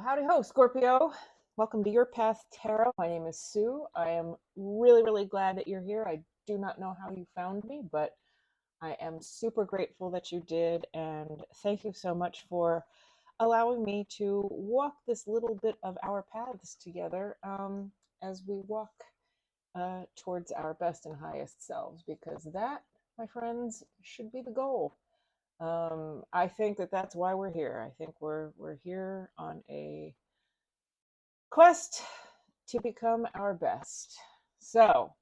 Howdy ho, Scorpio. Welcome to Your Path Tarot. My name is Sue. I am really, really glad that you're here. I do not know how you found me, but I am super grateful that you did. And thank you so much for allowing me to walk this little bit of our paths together as we walk towards our best and highest selves, because that, my friends, should be the goal. I think that that's why we're here. I think we're here on a quest to become our best. So,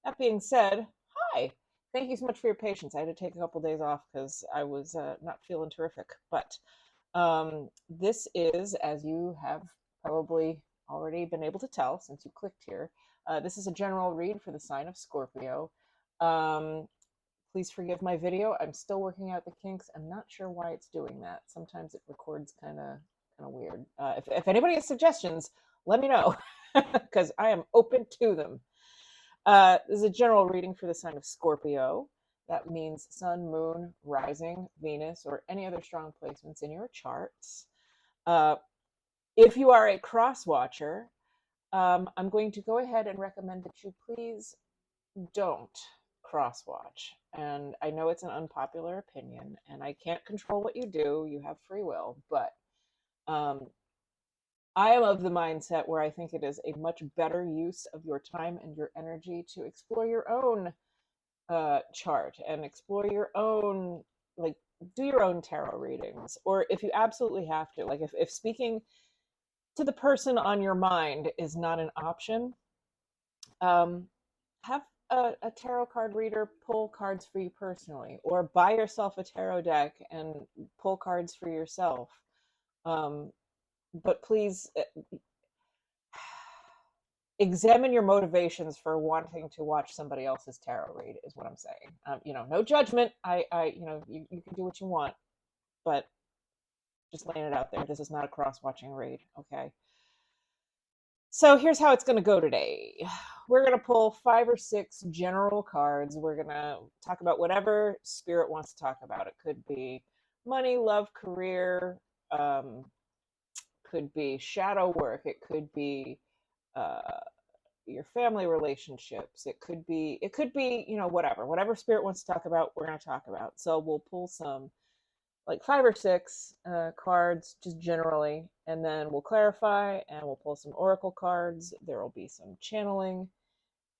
that being said, hi. Thank you so much for your patience. I had to take a couple days off because I was not feeling terrific. But this is, as you have probably already been able to tell since you clicked here, this is a general read for the sign of Scorpio. Um, Please forgive my video. I'm still working out the kinks. I'm not sure why it's doing that. Sometimes it records kind of weird. If anybody has suggestions, let me know because I am open to them. This is a general reading for the sign of Scorpio. That means sun, moon, rising, Venus, or any other strong placements in your charts. Uh, if you are a cross watcher, I'm going to go ahead and recommend that you please don't cross watch. And I know it's an unpopular opinion, and I can't control what you do. You have free will, but um, I am of the mindset where I think it is a much better use of your time and your energy to explore your own chart and explore your own, like, do your own tarot readings. Or if you absolutely have to, like, if speaking to the person on your mind is not an option, um, have a tarot card reader pull cards for you personally, or buy yourself a tarot deck and pull cards for yourself. But please examine your motivations for wanting to watch somebody else's tarot read is what I'm saying. No judgment. You can do what you want, but just laying it out there. This is not a cross-watching read, okay? So here's how it's going to go today. We're going to pull 5 or 6 general cards. We're going to talk about whatever spirit wants to talk about. It could be money, love, career, could be shadow work. It could be uh, your family relationships. It could be whatever spirit wants to talk about, we're going to talk about. So we'll pull some, like 5 or 6 cards just generally, and then we'll clarify and we'll pull some oracle cards. There will be some channeling,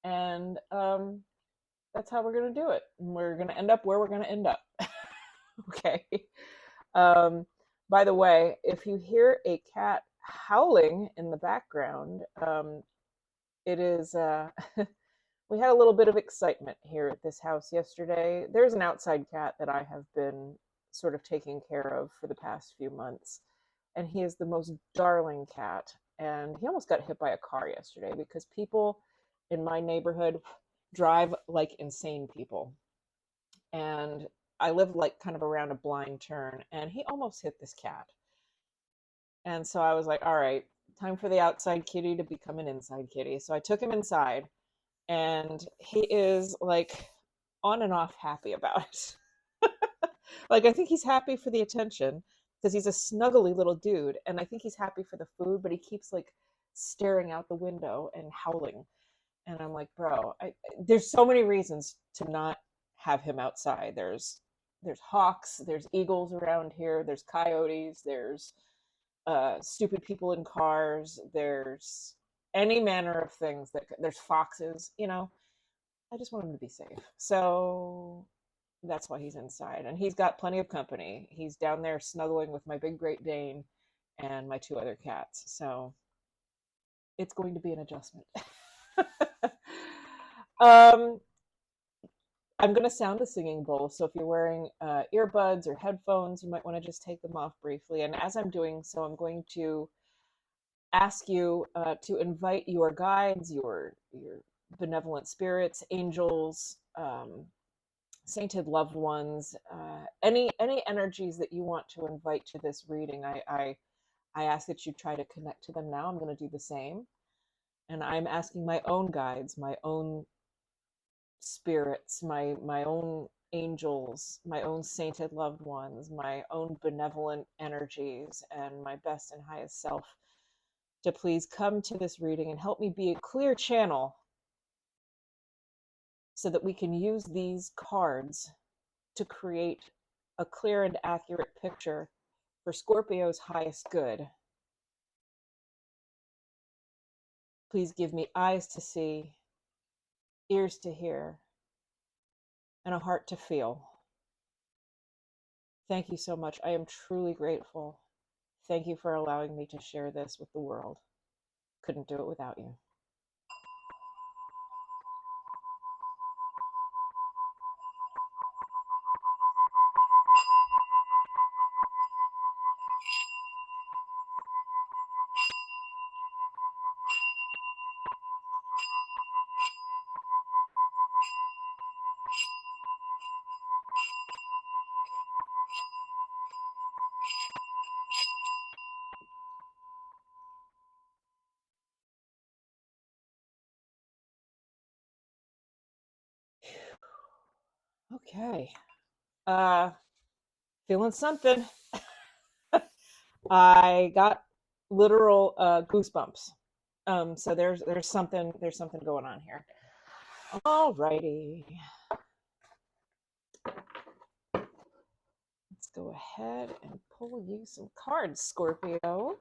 and that's how we're going to do it. We're going to end up where we're going to end up. Okay. um, by the way, if you hear a cat howling in the background, it is we had a little bit of excitement here at this house yesterday. There's an outside cat that I have been sort of taking care of for the past few months, and he is the most darling cat. And he almost got hit by a car yesterday because people in my neighborhood drive like insane people. And I live like kind of around a blind turn, and he almost hit this cat. And so I was like, all right, time for the outside kitty to become an inside kitty. So I took him inside, and he is like on and off happy about it. Like, I think he's happy for the attention because he's a snuggly little dude, and I think he's happy for the food, but he keeps like staring out the window and howling. And I'm like, bro, there's so many reasons to not have him outside. There's hawks, there's eagles around here, there's coyotes, there's stupid people in cars, there's any manner of things there's foxes. I just want him to be safe. So that's why he's inside, and he's got plenty of company. He's down there snuggling with my big Great Dane and my 2 other cats. So it's going to be an adjustment. um, I'm going to sound a singing bowl, so if you're wearing earbuds or headphones, you might want to just take them off briefly. And as I'm doing so, I'm going to ask you to invite your guides, your benevolent spirits, angels, sainted loved ones, any energies that you want to invite to this reading. I ask that you try to connect to them now. I'm going to do the same, and I'm asking my own guides, my own spirits, my own angels, my own sainted loved ones, my own benevolent energies, and my best and highest self to please come to this reading and help me be a clear channel so that we can use these cards to create a clear and accurate picture for Scorpio's highest good. Please give me eyes to see, ears to hear, and a heart to feel. Thank you so much. I am truly grateful. Thank you for allowing me to share this with the world. Couldn't do it without you. Okay. Feeling something. I got literal goosebumps. So there's something going on here. All righty. Let's go ahead and pull you some cards, Scorpio.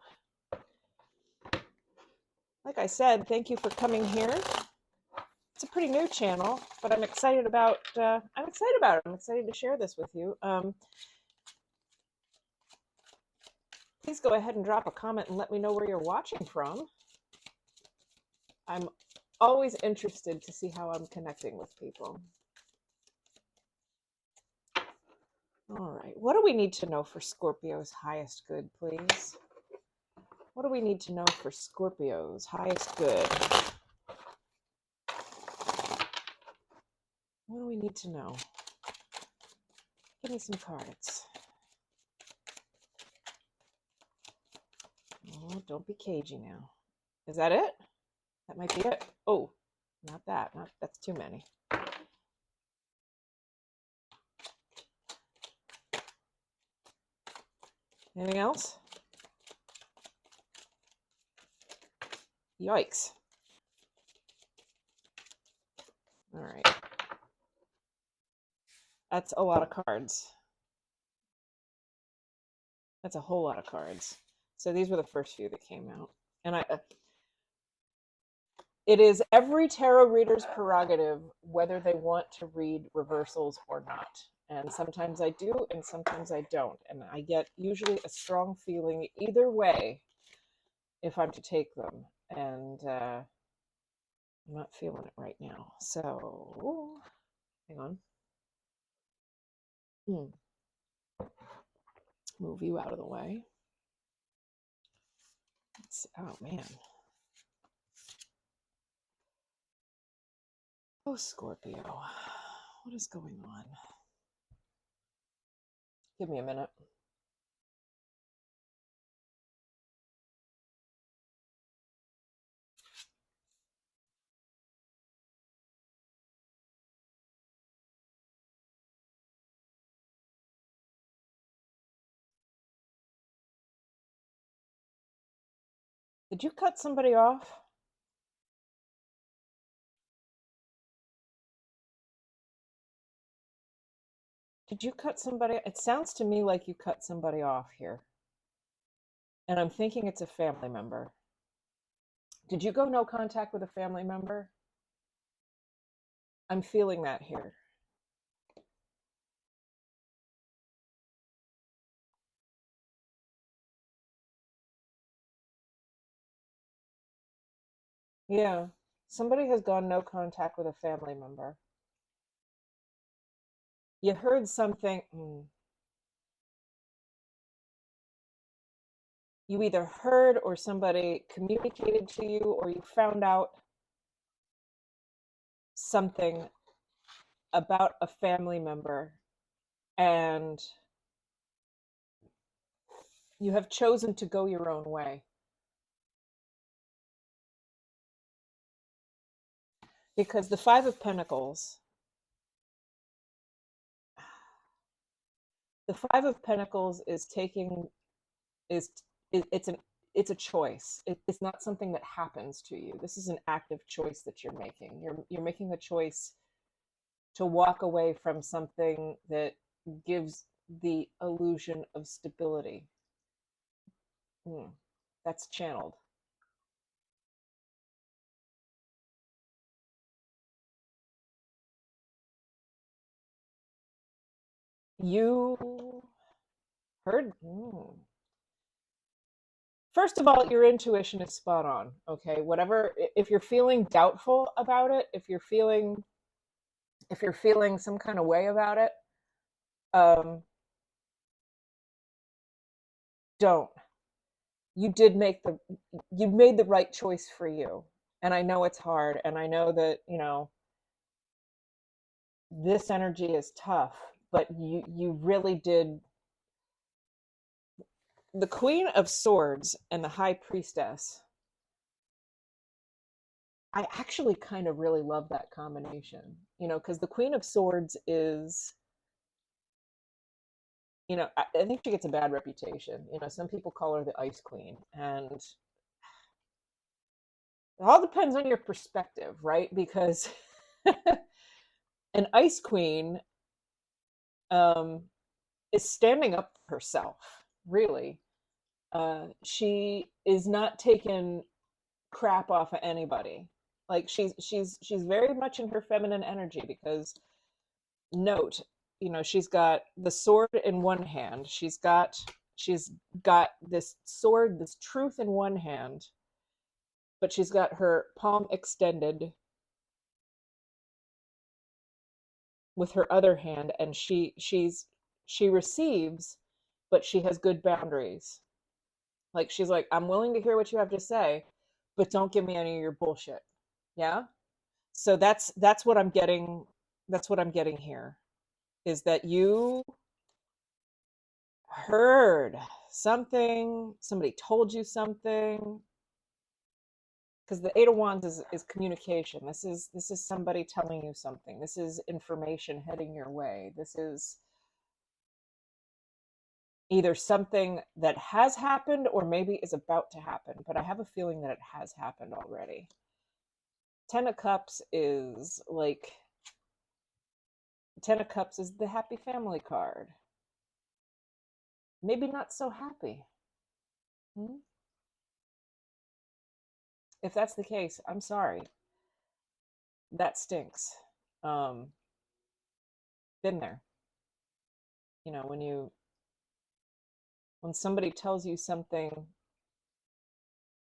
Like I said, thank you for coming here. It's a pretty new channel, but I'm excited about. I'm excited to share this with you. Please go ahead and drop a comment and let me know where you're watching from. I'm always interested to see how I'm connecting with people. All right, what do we need to know for Scorpio's highest good, please? What do we need to know for Scorpio's highest good? What do we need to know? Give me some cards. Oh, don't be cagey now. Is that it? That might be it. Oh, not that. That's too many. Anything else? Yikes. All right. That's a lot of cards. That's a whole lot of cards. So these were the first few that came out. And it is every tarot reader's prerogative whether they want to read reversals or not. And sometimes I do, and sometimes I don't. And I get usually a strong feeling either way if I'm to take them. And I'm not feeling it right now. So, hang on. Move you out of the way. Oh, man. Oh, Scorpio. What is going on? Give me a minute. Did you cut somebody off? Did you cut somebody? It sounds to me like you cut somebody off here. And I'm thinking it's a family member. Did you go no contact with a family member? I'm feeling that here. Yeah. Somebody has gone no contact with a family member. You heard something. You either heard or somebody communicated to you or you found out something about a family member and you have chosen to go your own way. Because the Five of Pentacles The Five of Pentacles is taking is it's an it's a choice. It's not something that happens to you. This is an active choice that you're making. You're making a choice to walk away from something that gives the illusion of stability. Hmm. That's channeled. You heard. First of all, your intuition is spot on. Okay, whatever. If you're feeling doubtful about it, if you're feeling some kind of way about it, um, don't. You did make the you made the right choice for you, and I know it's hard, and I know that this energy is tough, but you really did. The Queen of Swords and the High Priestess, I actually kind of really love that combination, because the Queen of Swords is, I think she gets a bad reputation. Some people call her the Ice Queen, and it all depends on your perspective, right? Because an Ice Queen um, is standing up for herself, really. She is not taking crap off of anybody. Like she's very much in her feminine energy because note, she's got the sword in one hand. She's got this sword, this truth in one hand, but she's got her palm extended with her other hand, and she receives, but she has good boundaries. Like she's like, I'm willing to hear what you have to say, but don't give me any of your bullshit. Yeah. So that's what I'm getting. That's what I'm getting here is that you heard something, somebody told you something, because the Eight of Wands is communication. This is somebody telling you something. This is information heading your way. This is either something that has happened or maybe is about to happen, but I have a feeling that it has happened already. Ten of Cups is like Ten of Cups is the happy family card. Maybe not so happy. Hmm? If that's the case, I'm sorry. That stinks. Um, been there. When somebody tells you something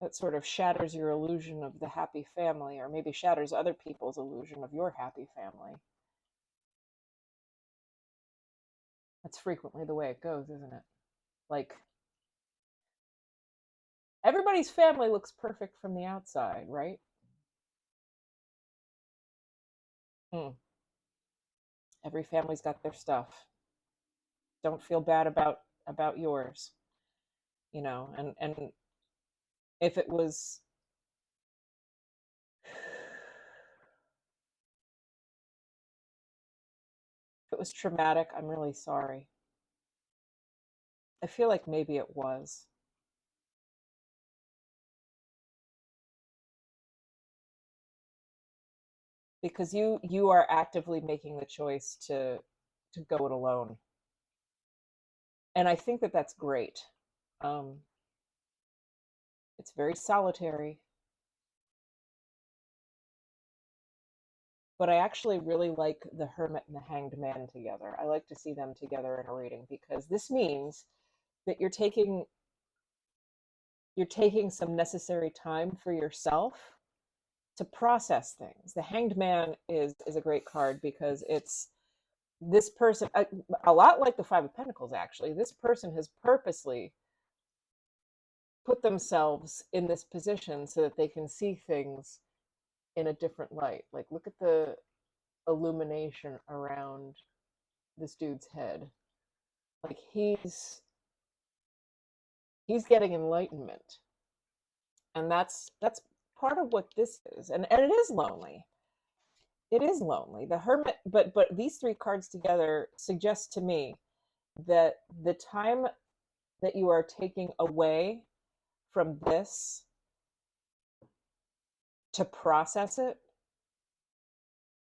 that sort of shatters your illusion of the happy family, or maybe shatters other people's illusion of your happy family. That's frequently the way it goes, isn't it? Like, everybody's family looks perfect from the outside, right? Mm. Every family's got their stuff. Don't feel bad about yours, and if it was traumatic, I'm really sorry. I feel like maybe it was, because you are actively making the choice to go it alone, and I think that that's great. um it's very solitary, but I actually really like the Hermit and the Hanged Man together. I like to see them together in a reading because this means that you're taking some necessary time for yourself to process things. The Hanged Man is a great card because it's this person, a lot like the Five of Pentacles, actually. This person has purposely put themselves in this position so that they can see things in a different light. Like, look at the illumination around this dude's head. Like, he's getting enlightenment, and that's part of what this is. And it is lonely. It is lonely. The Hermit, but these three cards together suggest to me that the time that you are taking away from this to process it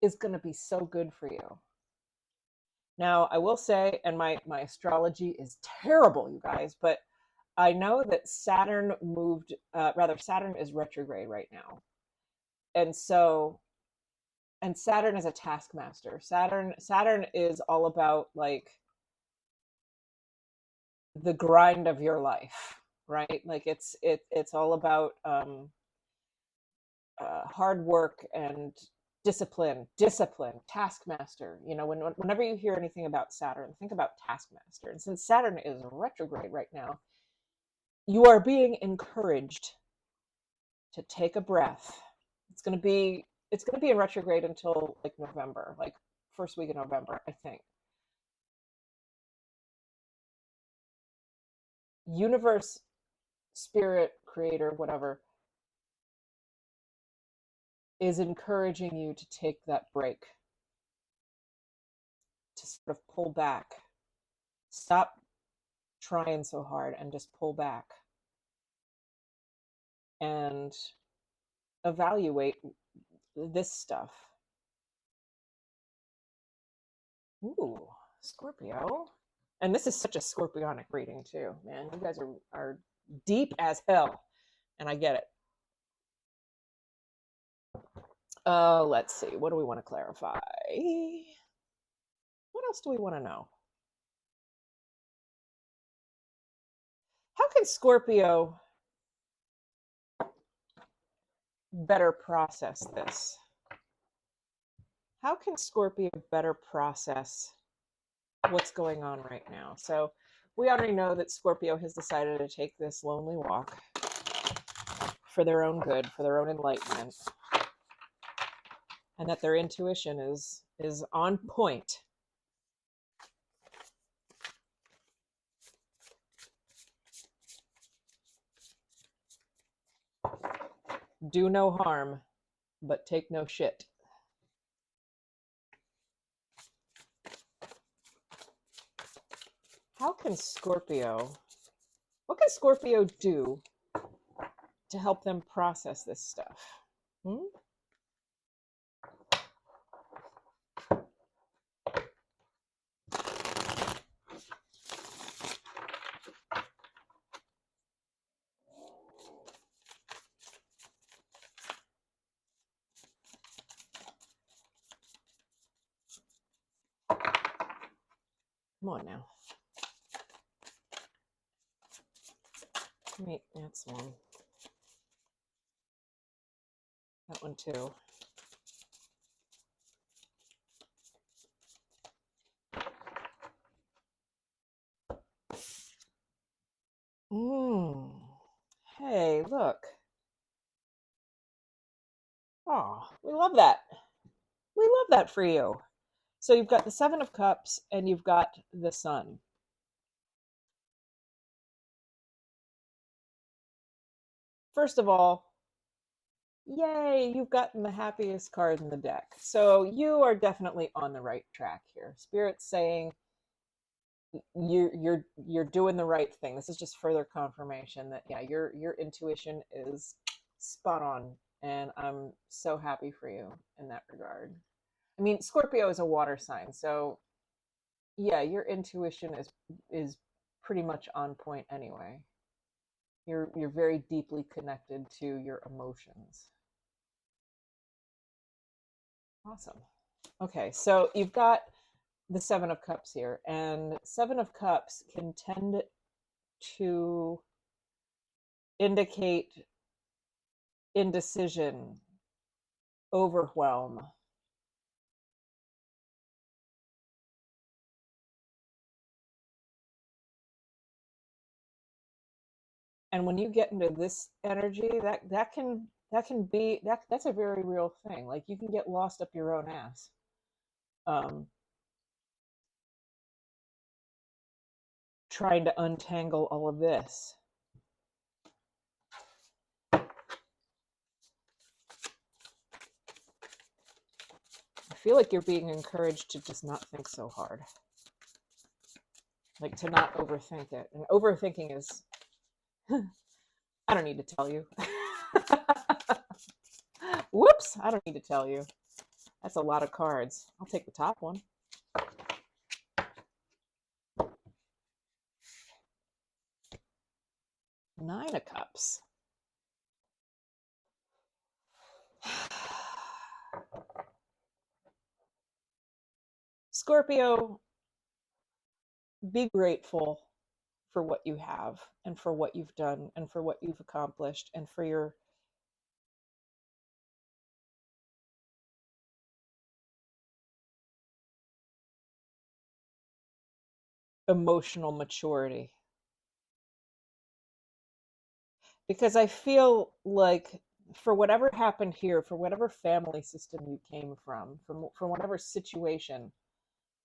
is going to be so good for you. Now, I will say, and my astrology is terrible, you guys, but I know that Saturn moved, Saturn is retrograde right now. And so, and Saturn is a taskmaster. Saturn is all about like the grind of your life, right? Like it's all about hard work and discipline, taskmaster. You know, whenever you hear anything about Saturn, think about taskmaster. And since Saturn is retrograde right now, you are being encouraged to take a breath. It's going to be in retrograde until like November, like first week of November, I think. Universe, spirit, creator, whatever, is encouraging you to take that break, to sort of pull back. Stop trying so hard and just pull back and evaluate this stuff. Ooh, Scorpio. And this is such a scorpionic reading too, man. You guys are deep as hell, and I get it. Let's see. What do we want to clarify? What else do we want to know? How can Scorpio better process this? How can Scorpio better process what's going on right now? So we already know that Scorpio has decided to take this lonely walk for their own good, for their own enlightenment, and that their intuition is on point. Do no harm, but take no shit. What can Scorpio do to help them process this stuff? Come on now. Wait, that's one. That one too. Hey, look. Oh, we love that. We love that for you. So you've got the Seven of Cups and you've got the Sun. First of all, yay, you've gotten the happiest card in the deck. So you are definitely on the right track here. Spirit's saying you're doing the right thing. This is just further confirmation that yeah, your intuition is spot on, and I'm so happy for you in that regard. I mean, Scorpio is a water sign, so yeah, your intuition is pretty much on point anyway. You're very deeply connected to your emotions. Awesome. Okay, so you've got the Seven of Cups here, and Seven of Cups can tend to indicate indecision, overwhelm. And when you get into this energy, that can be that's a very real thing. Like you can get lost up your own ass. Trying to untangle all of this. I feel like you're being encouraged to just not think so hard. like to not overthink it. And overthinking is, I don't need to tell you. Whoops, I don't need to tell you. That's a lot of cards. I'll take the top one. 9 of Cups. Scorpio, be grateful for what you have and for what you've done and for what you've accomplished and for your emotional maturity. Because I feel like for whatever happened here, for whatever family system you came from whatever situation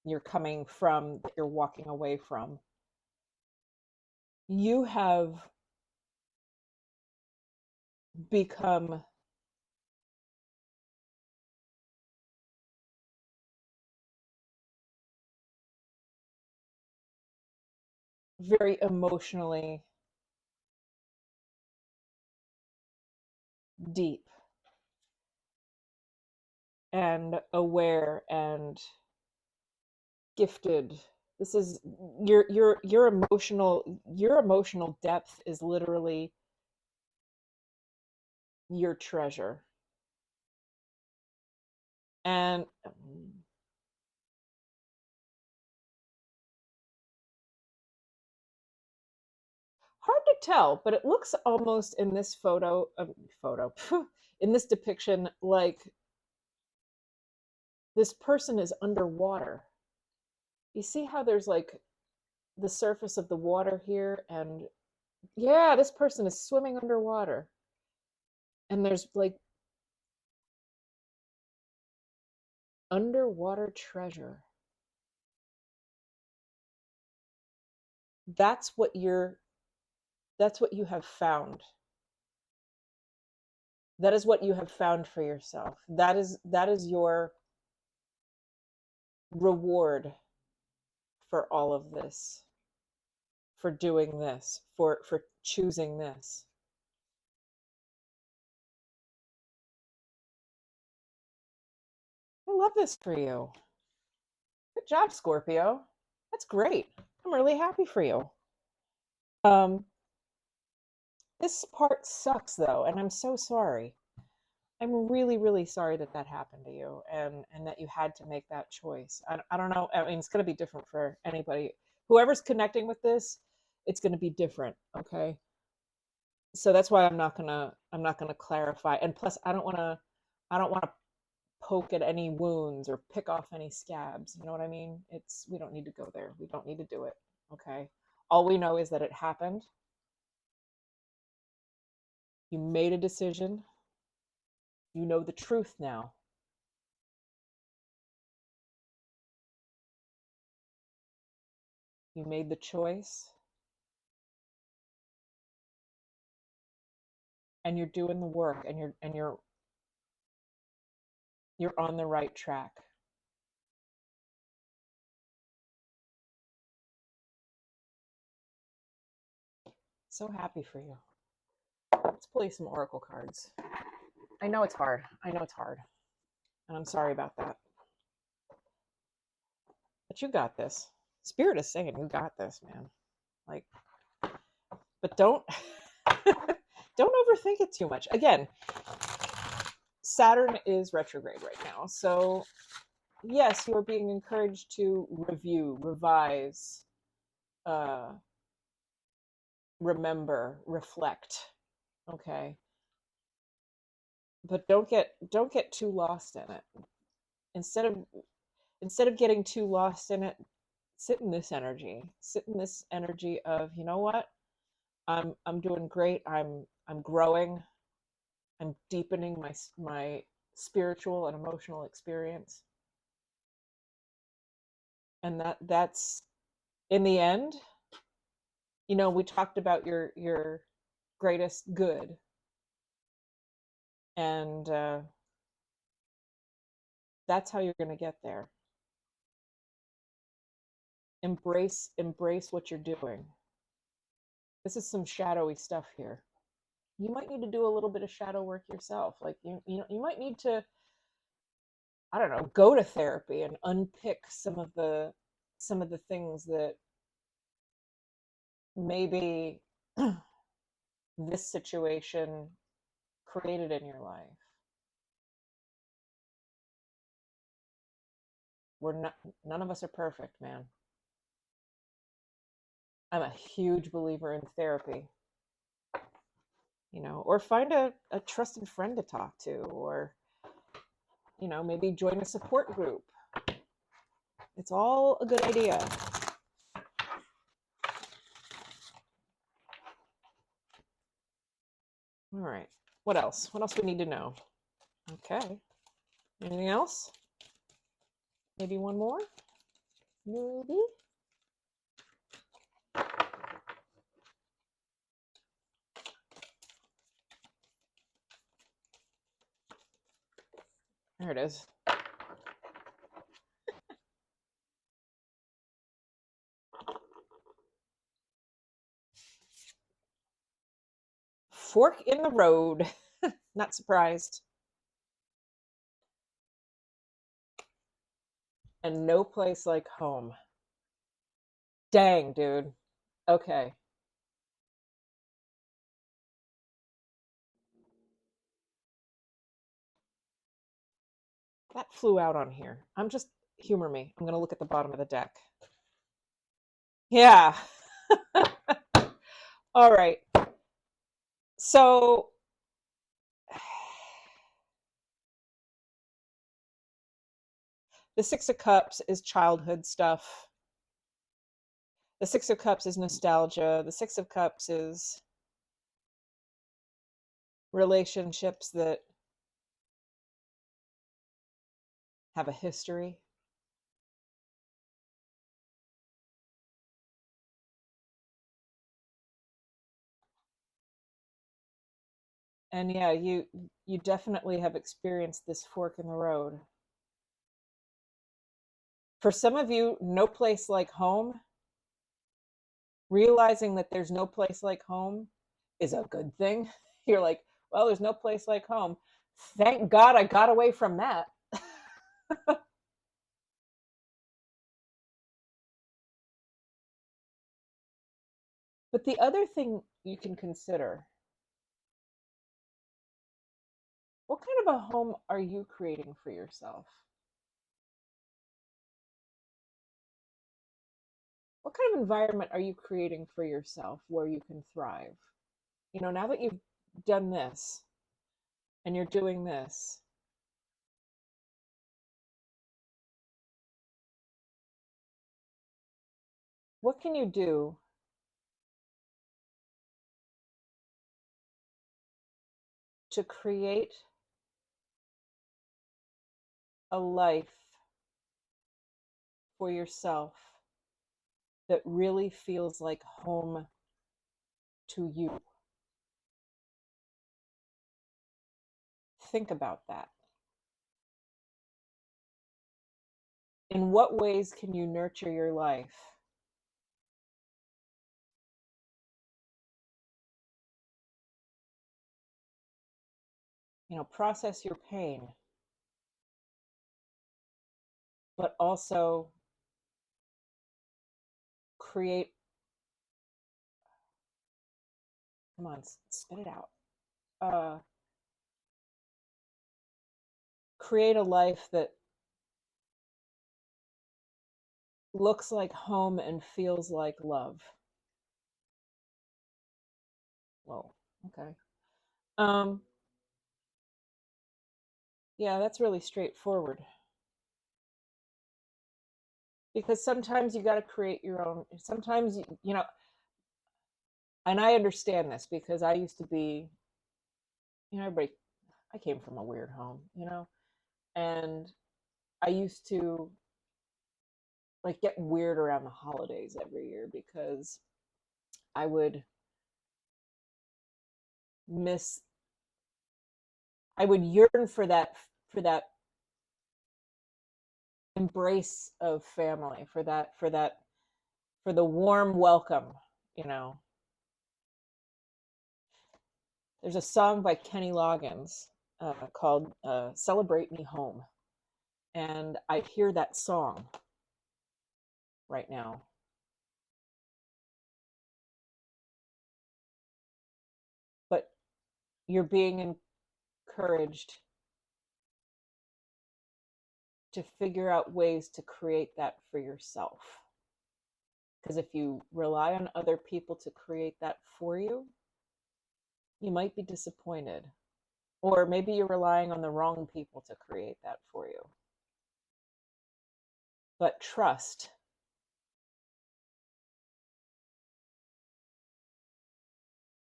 you're coming from, that you're walking away from, you have become very emotionally deep and aware and gifted. This is your emotional depth is literally your treasure. And hard to tell, but it looks almost in this photo in this depiction like this person is underwater. You see how there's like the surface of the water here, and yeah, this person is swimming underwater, and there's like underwater treasure. That's what you're that's what you have found. That is what you have found for yourself. That is your reward for all of this, for doing this, for choosing this. I love this for you. Good job, Scorpio. That's great. I'm really happy for you. Um, this part sucks though, and I'm so sorry. I'm really, really sorry that that happened to you, and that you had to make that choice. I don't know. I mean, it's going to be different for anybody. Whoever's connecting with this, it's going to be different. Okay. So that's why I'm not gonna clarify. And plus, I don't want to poke at any wounds or pick off any scabs. You know what I mean? We don't need to go there. We don't need to do it. Okay. All we know is that it happened. You made a decision. You know the truth now. You made the choice, and you're doing the work, and you're on the right track. So happy for you. Let's play some oracle cards. I know it's hard. I know it's hard. And I'm sorry about that. But you got this. Spirit is saying you got this, man. Like, but don't don't overthink it too much. Again, Saturn is retrograde right now. So, yes, you're being encouraged to review, revise, uh, remember, reflect. Okay? But don't get too lost in it. Instead of instead of getting too lost in it, sit in this energy. Sit in this energy of, you know what? I'm doing great. I'm growing. I'm deepening my spiritual and emotional experience. And that's in the end, we talked about your greatest good, and that's how you're going to get there. Embrace what you're doing. This is some shadowy stuff here. You might need to do a little bit of shadow work yourself. Like you might need to, I don't know, go to therapy and unpick some of the things that maybe this situation created in your life. We're not None of us are perfect, man. I'm a huge believer in therapy, or find a trusted friend to talk to, or maybe join a support group. It's all a good idea. All right. What else? What else we need to know? Okay. Anything else? Maybe one more? Maybe? There it is. Fork in the road. Not surprised. And no place like home. Dang, dude. Okay. That flew out on here. Humor me. I'm going to look at the bottom of the deck. Yeah. All right. So the Six of Cups is childhood stuff. The Six of Cups is nostalgia. The Six of Cups is relationships that have a history. And yeah, you definitely have experienced this fork in the road. For some of you, no place like home, realizing that there's no place like home is a good thing. You're like, well, there's no place like home. Thank God I got away from that. But the other thing you can consider, what kind of a home are you creating for yourself? What kind of environment are you creating for yourself where you can thrive? Now that you've done this and you're doing this, what can you do to create a life for yourself that really feels like home to you? Think about that. In what ways can you nurture your life? Process your pain, but also create, come on, spit it out. Uh, Create a life that looks like home and feels like love. Whoa, okay. Um, yeah, that's really straightforward. Because sometimes you got to create your own. Sometimes, and I understand this because I used to be, everybody, I came from a weird home, and I used to like get weird around the holidays every year because I would miss, I would yearn for that embrace of family, for that for the warm welcome. You know, there's a song by Kenny Loggins called Celebrate Me Home. And I hear that song right now. But you're being encouraged to figure out ways to create that for yourself. Because if you rely on other people to create that for you, you might be disappointed. Or maybe you're relying on the wrong people to create that for you. But trust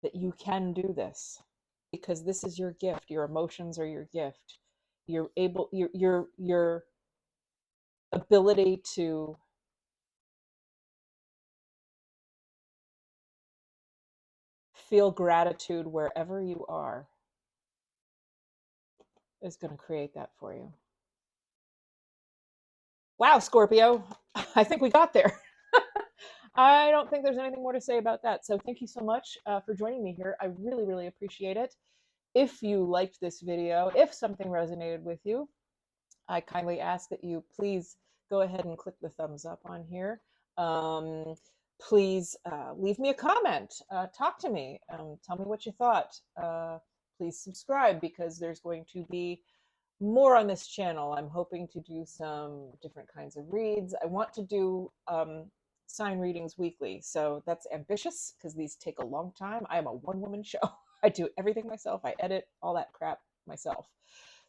that you can do this, because this is your gift. Your emotions are your gift. Your ability to feel gratitude wherever you are is going to create that for you. Wow, Scorpio, I think we got there. I don't think there's anything more to say about that. So thank you so much for joining me here. I really, really appreciate it. If you liked this video, if something resonated with you, I kindly ask that you please go ahead and click the thumbs up on here. Please leave me a comment. Talk to me. Tell me what you thought. Please subscribe, because there's going to be more on this channel. I'm hoping to do some different kinds of reads. I want to do sign readings weekly. So that's ambitious because these take a long time. I am a one-woman show. I do everything myself. I edit all that crap myself.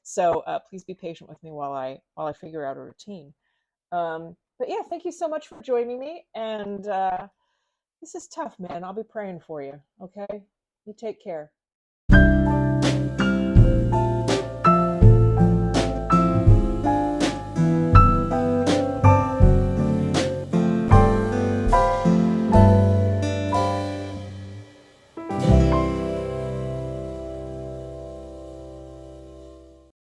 So please be patient with me while I figure out a routine. But yeah, thank you so much for joining me. And this is tough, man. I'll be praying for you. Okay, you take care.